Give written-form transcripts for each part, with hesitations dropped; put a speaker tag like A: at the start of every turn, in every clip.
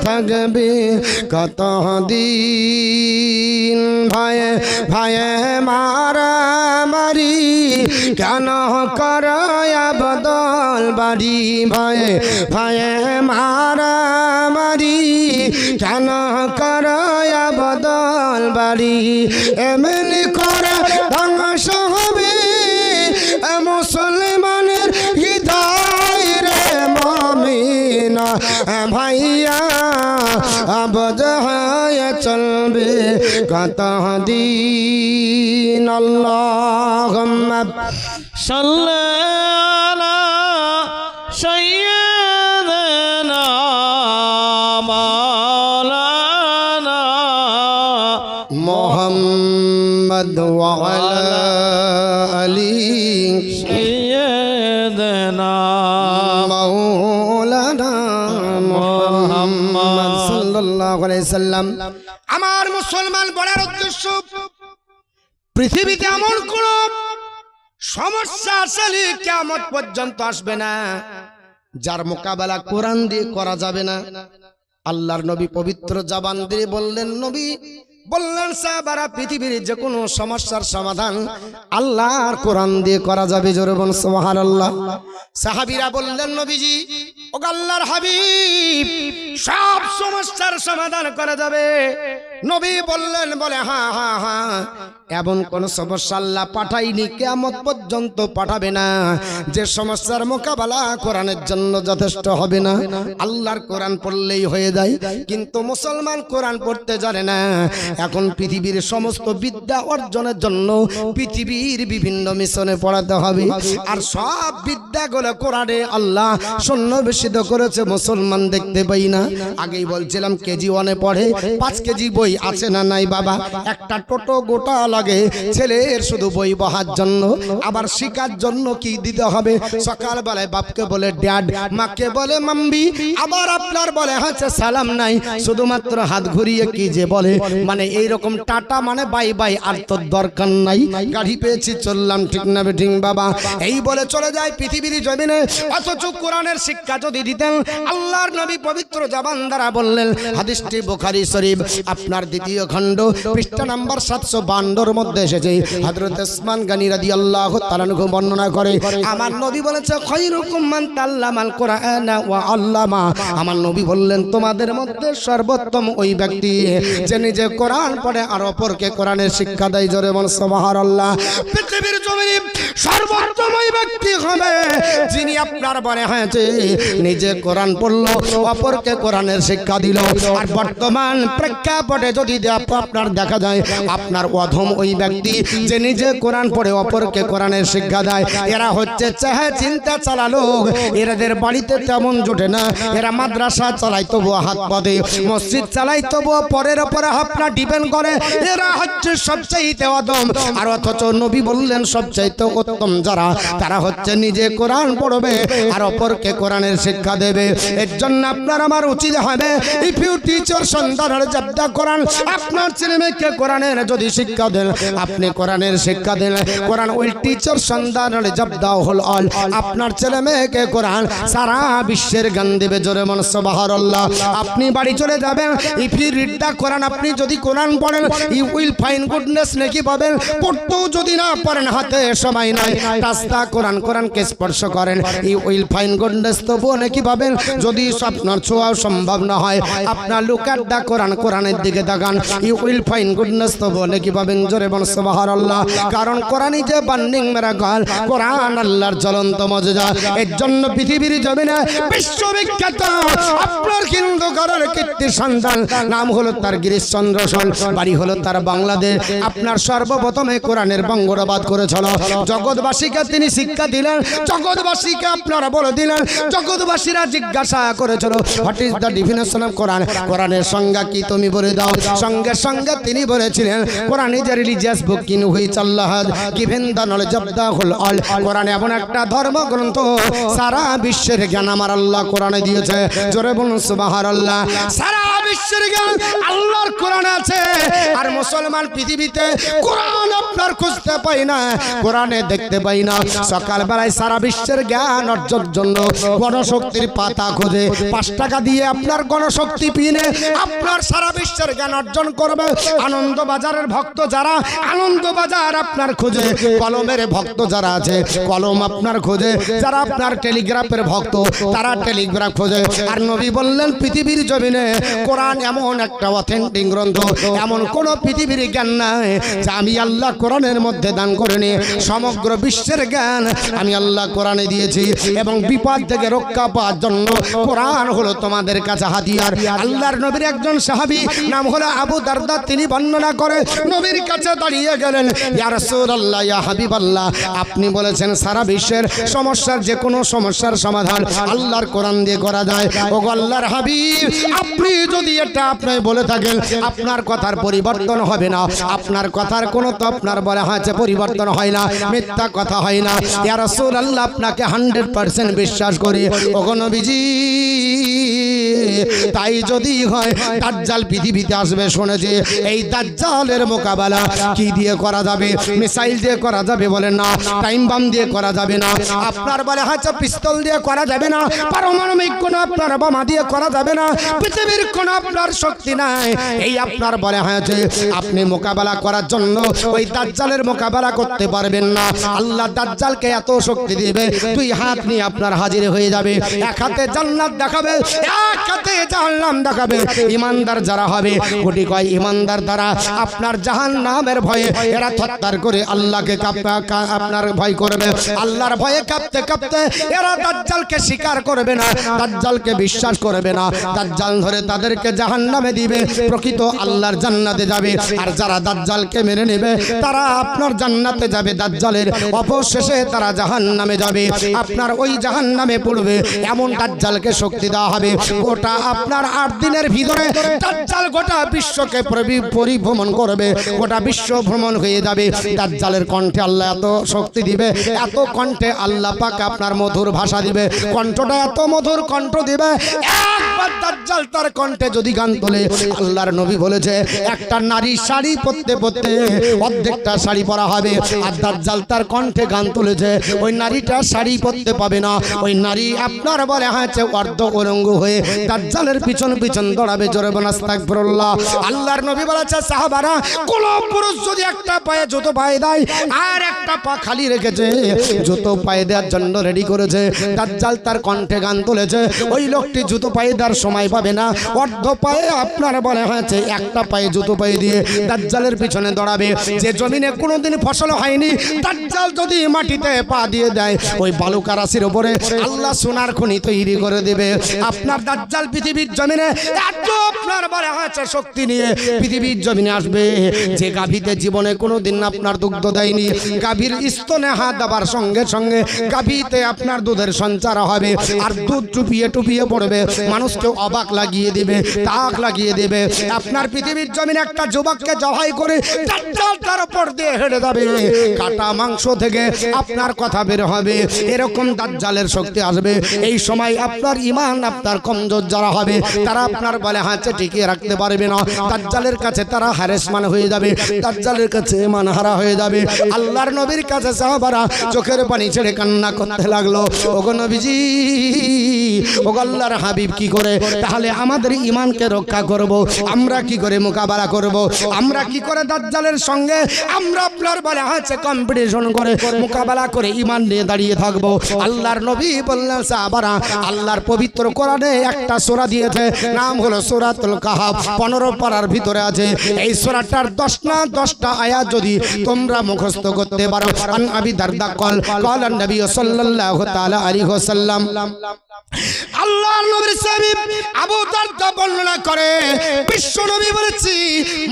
A: থাকবে কতদিন ভয়ে ভয়ে মারামারি কেন করো বদল বাড়ি ভয়ে ভয়ে মারামারি কেন করো বদল বাড়ি এমনি করে ধ্বংস হবে মুসলমানের হৃদয় রে মুমিনা ভাইয়া আবদ হয়ে চলবে কতদিন আল্লাহুম্মা
B: সাল্লি আলা সাইয়্যিদিনা মাওলানা
A: মুহাম্মদ ওয়া আলা আলি
B: সাইয়্যিদিনা
A: মাওলানা মুহাম্মদ সাল্লাল্লাহু আলাইহি সাল্লাম। আমার মুসলমান বলার উদ্দেশ্য, পৃথিবীতে এমন কোন সমস্যা আসলে কিয়ামত পর্যন্ত আসবে না যার মোকাবেলা কোরআন দিয়ে করা যাবে না। আল্লাহর নবী পবিত্র জবান দিয়ে বললেন, নবী বললেন সাহাবারা পৃথিবীর যে কোনো সমস্যার সমাধান আল্লাহর কোরআন দিয়ে করা যাবে। জোরে বলুন সুবহানাল্লাহ। সাহাবীরা বললেন, নবীজি ও আল্লাহর হাবিব সব সমস্যার সমাধান করা যাবে। নবী বললেন, বলে হ্যাঁ হ্যাঁ হ্যাঁ, এমন কোন সমস্যা আল্লাহ পাঠাইনি, কিয়ামত পর্যন্ত পাঠাবে না যে সমস্যার মোকাবেলা কোরআনের জন্য যথেষ্ট হবে না। আল্লাহর কোরআন পড়লেই হয়ে যায়, কিন্তু মুসলমান কোরআন পড়তে জানে না। এখন পৃথিবীর সমস্ত বিদ্যা অর্জনের জন্য পৃথিবীর বিভিন্ন মিশনে পড়াতে হবে, আর সব বিদ্যাগুলো কোরআনে আল্লাহ সন্নিবেশিত করেছে, মুসলমান দেখতে পাই না। আগেই বলছিলাম কেজি 1-এ পড়ে 5 কেজি বই আছে না নাই বাবা? একটা টোটো গোটা লাগে ছেলের শুধু বই বহার জন্য, আবার শিকার জন্য কি দিতে হবে? সকালবেলায় বাপকে বলে ড্যাড, মাকে বলে মাম্বি, আবার আপনার বলে হচ্ছে সালাম নাই, শুধুমাত্র হাত ঘুরিয়ে কি যে বলে, মানে এইরকম টাটা মানে বাই বাই, আর তোর দরকার নাই, গাড়ি পেয়েছি চললাম, ঠিক না বেঠিক বাবা? এই বলে চলে যায় পৃথিবীর জমিনে। অথচ কোরআনের শিক্ষা যদি দিতেন, আল্লাহর নবী পবিত্র জবান দ্বারা বললেন, হাদিসটি বুখারী শরীফ আপনার 2য় খণ্ড পৃষ্ঠা নাম্বার 752 মধ্যে এসেছে। হযরত উসমান গনি রাদিয়াল্লাহু তাআলা আনহু বর্ণনা করে, আমার নবী বলেছে খায়রুকুম মান তাআল্লামাল কুরআনা ওয়া আল্লামা। আমার নবী বললেন, তোমাদের মধ্যে সর্বোত্তম ওই ব্যক্তি যে নিজে কোরআন পড়ে আর অপরকে কোরআনের শিক্ষা দেয়। জোরে বল সুবহানাল্লাহ। পৃথিবীর জমিনে সর্বোত্তম ওই ব্যক্তি হবে যিনি আপনার বলে হয়েছে নিজে কোরআন পড়লো, অপরকে কোরআনের শিক্ষা দিল। আর বর্তমান প্রেক্ষাপটে যদি আপনার দেখা যায়, আপনার অধম ওই ব্যক্তি যে নিজে কোরআন পড়ে অপরকে কোরআনের শিক্ষা দেয়। এরা হচ্ছে চাহে চিন্তা চালা লোক, এদের বাড়িতে তেমন জোটে না, এরা মাদ্রাসা চালাই তবুও হাত পদে, মসজিদ চালাই তবুও পরের ওপরে আপনার ডিপেন্ড করে। এরা হচ্ছে সবচাইতে অধম। আর অথচ নবী বললেন সবচাইতে উত্তম যারা, তারা হচ্ছে নিজে কোরআন পড়বে আর অপরকে কোরআনের শিক্ষা দেবে। এর জন্য আপনার আমার উচিত হবে, ইফ ইউ টিচ ইওর সন্তান জাবদা কোরআন, আপনার ছেলে মেয়েকে কোরআনের যদি শিক্ষা দেন, আপনি কোরআনের শিক্ষা দেন, কোরআন উইল টিচ ইওর সন্তান জাবদা হোল অল, আপনার ছেলে মেয়েকে কোরআন সারা বিশ্বের জ্ঞান দেবে। জোরে বল সুবহানাল্লাহ। আপনি বাড়ি চলে যাবেন, ইফ ইউ রিড দা কোরআন, আপনি যদি কোরআন পড়েন ইউ উইল ফাইন্ড গুডনেস, নাকি পাবেন। পড়তেও যদি না পারেন, হাতে সময় নাই, রাস্তা কোরআন কোরআনকে স্পর্শ করেন, ইউ উইল ফাইন্ড গুডনেস, তবুও নাকি পাবেন। যদি আপনার ছোঁয়াও সম্ভব না হয়, আপনার লুক অ্যাট দা কোরআন, কোরআনের দিকে তাকান, ইউ উইল ফাইন্ড গুডনেস, তবুও নাকি পাবেন। জোরে বল সুবহানাল্লাহ। কারণ কোরআনই যে বার্নিং মিরাকল, কোরআন আল্লাহর জ্বলন্ত মুজিজা। এর জন্য পৃথিবীর জমিনে বিশ্ববিখ্যাত আপনার হিন্দু ঘরের কীর্তি সন্তান, নাম হলো তার গিরিশচন্দ্র সেন, বাড়ি হলো তার বাংলাদেশ। আপনার সর্বপ্রথমে কোরআনের বঙ্গবাদ করেছিল, জগৎবাসীকে তিনি শিক্ষা দিলেন, জগৎবাসীকে আপনারা বলে দিলেন। জগৎবাসীরা জিজ্ঞাসা করেছিল what is the definition of Quran, কোরআনের সংজ্ঞা কি তুমি বলে দাও। সঙ্গে সঙ্গে তিনি বলেছিলেন, Quran is a religious book in which Allah has given the knowledge of the whole all. Quran এমন একটা ধর্মগ্রন্থ, সারা বিশ্বের জ্ঞান আমার আল্লাহ কোরআনে দিয়েছে। জোরে বলুন সুবহানাল্লাহ। সারা বিশ্বের জ্ঞান আল্লাহর কোরআন আছে, আর মুসলমান পৃথিবীতে কোরআন আপনার খুঁজতে পাই না, কোরআনে দেখতে পাই না। সকালবেলায় সারা বিশ্বের জ্ঞান অর্জনের জন্য গণশক্তির পাতা খোঁজে, 5 টাকা দিয়ে আপনার গণশক্তি পিনে আপনার সারা বিশ্বের জ্ঞান অর্জন করবে। আনন্দবাজারের ভক্ত যারা আনন্দবাজার আপনার খোঁজে, কলমের ভক্ত যারা আছে কলম আপনার খোঁজে, যারা আপনার টেলিগ্রাফের ভক্ত তারা টেলিগ্রাফ খোঁজে। আর নবী বললেন পৃথিবীর জমিনে কোরআন এমন একটা অথেন্টিক গ্রন্থ, এমন কোন পৃথিবীর জ্ঞান নাই যা আমি আল্লাহ কোরআনের মধ্যে দান করিনি। সমগ্র বিশ্বের জ্ঞান আমি আল্লাহ কোরআনে দিয়েছি, এবং বিপদ থেকে রক্ষা পাওয়ার জন্য কোরআন হলো তোমাদের কাছে হাতিয়ার। আল্লাহর নবীর একজন সাহাবী নাম হলো আবু দারদা, তিনি বর্ণনা করে নবীর কাছে দাঁড়িয়ে গেলেন, ইয়া রাসূলুল্লাহ, ইয়া হাবিবাল্লাহ, আপনি বলেছেন সারা বিশ্বের সমস্যার যে কোনো সমস্যার সমাধান আল্লাহর কোরআন দিয়ে করা যায়। ওগো আল্লাহর হাবিব, আপনি যদি এটা আপনি বলে থাকেন আপনার কথার পরিবর্তন হবে না, আপনার কথার কোনো তো আপনার বলা হয়েছে পরিবর্তন হয় না, মিথ্যা কথা হয় না। ইয়া রাসূলুল্লাহ, আপনাকে 100% বিশ্বাস করি। ওগো নবীজি, তাই যদি হয় দাজ্জাল পৃথিবীতে আসবে শুনেছি, এই দাজ্জালের মোকাবেলা কি দিয়ে করা যাবে? মিসাইল দিয়ে করা যাবে বলেন না, টাইম বাম দিয়ে করা যাবে না, আপনার বলে হচ্ছে পিস্তল দিয়ে করা যাবে না, পারমাণবিক কোনো আপনার বোমা দিয়ে করা যাবে না, পৃথিবীর কোনো আপনার শক্তি নাই। এই আপনার বলে হয়েছে আপনি মোকাবেলা করার জন্য ওই দাজ্জালের মোকাবেলা করতে পারবেন না। আল্লাহ দাজ্জালকে এত শক্তি দিবে, 2 হাত নিয়ে আপনার হাজির হয়ে যাবে, 1 হাতে জান্নাত দেখাবে, 1 হাতে জাহান্নাম দেখাবে। ইমানদার যারা হবে, কোটি কয় ইমানদার দ্বারা আপনার জাহান্নামের ভয়ে এরা থরথর করে আল্লাহকে আপনার ভয় করবে, আল্লাহর ভয়ে কাঁপতে কাঁপতে এরা দাজ্জালকে স্বীকার করবে না, দাজ্জালকে বিশ্বাস করবে না, দাজ্জাল ধরে তাদেরকে জাহান্নামে দিবে, প্রকৃত আল্লাহর জান্নাতে যাবে। আর যারা দাজ্জালকে মেনে নেবে তারা আপনার জান্নাতে যাবে, দাজ্জালের অবশেষে তারা জাহান্নামে যাবে, আপনার ওই জাহান্নামে পড়বে। এমন দাজ্জালকে শক্তি দেওয়া হবে, গোটা আপনার 8 দিনের ভিতরে দাজ্জাল গোটা বিশ্বকে পরিভ্রমণ করবে, গোটা বিশ্ব ভ্রমণ হয়ে যাবে। দাজ্জালের কণ্ঠে আল্লাহ এত শক্তি দিবে, এত কণ্ঠে আল্লাহ পাক আপনার মধুর ভাষা দিবে, কণ্ঠটা এত মধুর কণ্ঠ দিবে, একবার দাজ্জাল তার কণ্ঠে যদি গান তোলে, আল্লাহর নবী বলেছে একটা নারী শাড়ি পরতে পরতে অর্ধেকটা শাড়ি পরা হবে, আর দাজ্জাল তার কণ্ঠে গান তুলেছে ওই নারীটা শাড়ি পরতে পাবে না, ওই নারী আপনার বলে হয়েছে অর্ধ উলঙ্গ হয়ে দাজ্জালের পিছন পিছন দৌড়াবে। জোরে বলেন আস্তাগফিরুল্লাহ। আল্লাহর নবী বলেছে সাহাবারা, কোন পুরুষ যদি একটা পায়ে জুতো পায়ে দেয় আর একটা পা খালি রেখেছে, জুতো পায়ে দেওয়ার জন্য রেডি করেছে, দাজ্জাল তার কণ্ঠে গান তুলেছে, ওই লোকটি জুতো পায়ে দেওয়ার সময় পাবে না, অর্ধ পায়ে আপনার বলে হয়েছে একটা পায়ে জুতো পায়ে দিয়ে দাজ্জালের পিছনে দৌড়াবে। যে জমিনে কোনোদিন ফসল হয়নি, দাজ্জাল যদি মাটিতে পা দিয়ে দেয়, ওই বালুকা রাশির উপরে আল্লাহ সোনার খনি তৈরি করে দেবে। আপনার দাজ্জাল পৃথিবীর জমিনে এত আপনার বলে হয়েছে শক্তি নিয়ে পৃথিবীর জমিনে আসবে, যে গাভীতে জীবনে কোনোদিন আপনার দুগ্ধ দেয়নি, গাভীর স্তনে হাত দেবার সঙ্গে সঙ্গে গাভীতে আপনার দুধের সঞ্চার হবে, আর দুধ টুপিয়ে টুপিয়ে পড়বে, মানুষকে অবাক লাগিয়ে দিবে, তাক লাগিয়ে দেবে। আপনার পৃথিবীর জমিনে একটা যুবককে জবাই করে দাজ্জাল তার উপর দিয়ে হেঁটে যাবে, কাটা মাংস থেকে আপনার কথা বের হবে, এরকম দাজ্জালের শক্তি আসবে। এই সময় আপনার ইমান আপনার কমজোর যারা হবে তারা আপনার বলে হাতে টিকিয়ে রাখতে পারবে না, দাজ্জালের কাছে তারা হারেসমান হয়ে যাবে, দাজ্জালের কাছে ইমান হারা হয়ে যাবে। আল্লাহর নবীর কাছে সাহাবারা চোখের পানি ছেড়ে কান্না করতে লাগলো, ওগো নবীজি, ওগো আল্লাহর হাবিব, কি করে তাহলে আমাদের ইমানকে রক্ষা করব? আমরা কি করে মোকাবেলা করব? আমরা কি করে দাজ্জালের সঙ্গে আমরা আপনার বলে আছে কম্পিটিশন করে মোকাবেলা করে ইমান নিয়ে দাঁড়িয়ে থাকবো? আল্লাহর নবী বললেন সাহাবারা, আল্লাহর পবিত্র কোরআনে একটা সূরা দিয়েছে, নাম হলো সূরাতুল কাহাফ, 15 পারার ভিতরে আছে। এই সূরাটার 10টা আয়াত যদি তোমরা মুখস্থ করতে পারো, আন আবি দারদা قال النبي صلى الله تعالى عليه وسلم, আল্লাহর নবীর সাহাবী আবু দারদা বর্ণনা করে বিশ্ব নবী বলেছি,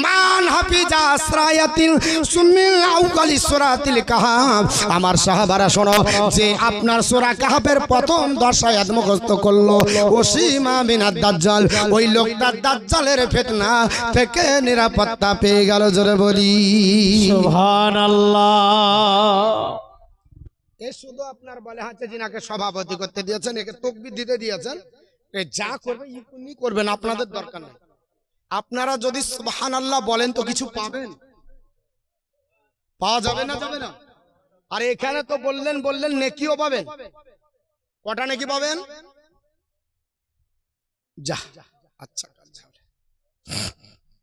A: মান হাফিজা আসরায়াতিল সুমিল আউকালি সূরাতিল কাহাফ, আমার সাহাবারা শোনো, যে আপনার সূরা কাহাফের প্রথম 10 আয়াত মুখস্থ করলো, ওসিমা মিনাদ দাজ্জাল, ওই লোকটা দাজ্জালের ফিতনা থেকে নিরাপত্তা পেয়ে গেল। জোরে বলি
B: সুবহানাল্লাহ।
A: এ শুধু আপনার বলে হাতে যিনাকে সভাপতি করতে দিয়েছেন, একে তাকবীর দিতে দিয়েছেন, এ যা করবে ইকুনি করবেন, আপনাদের দরকার নেই। আপনারা যদি সুবহানাল্লাহ বলেন তো কিছু পাবেন, পাওয়া যাবে না যাবে না? আর এখানে তো বললেন নেকিও পাবেন। কটা নেকি পাবেন? যা, আচ্ছা।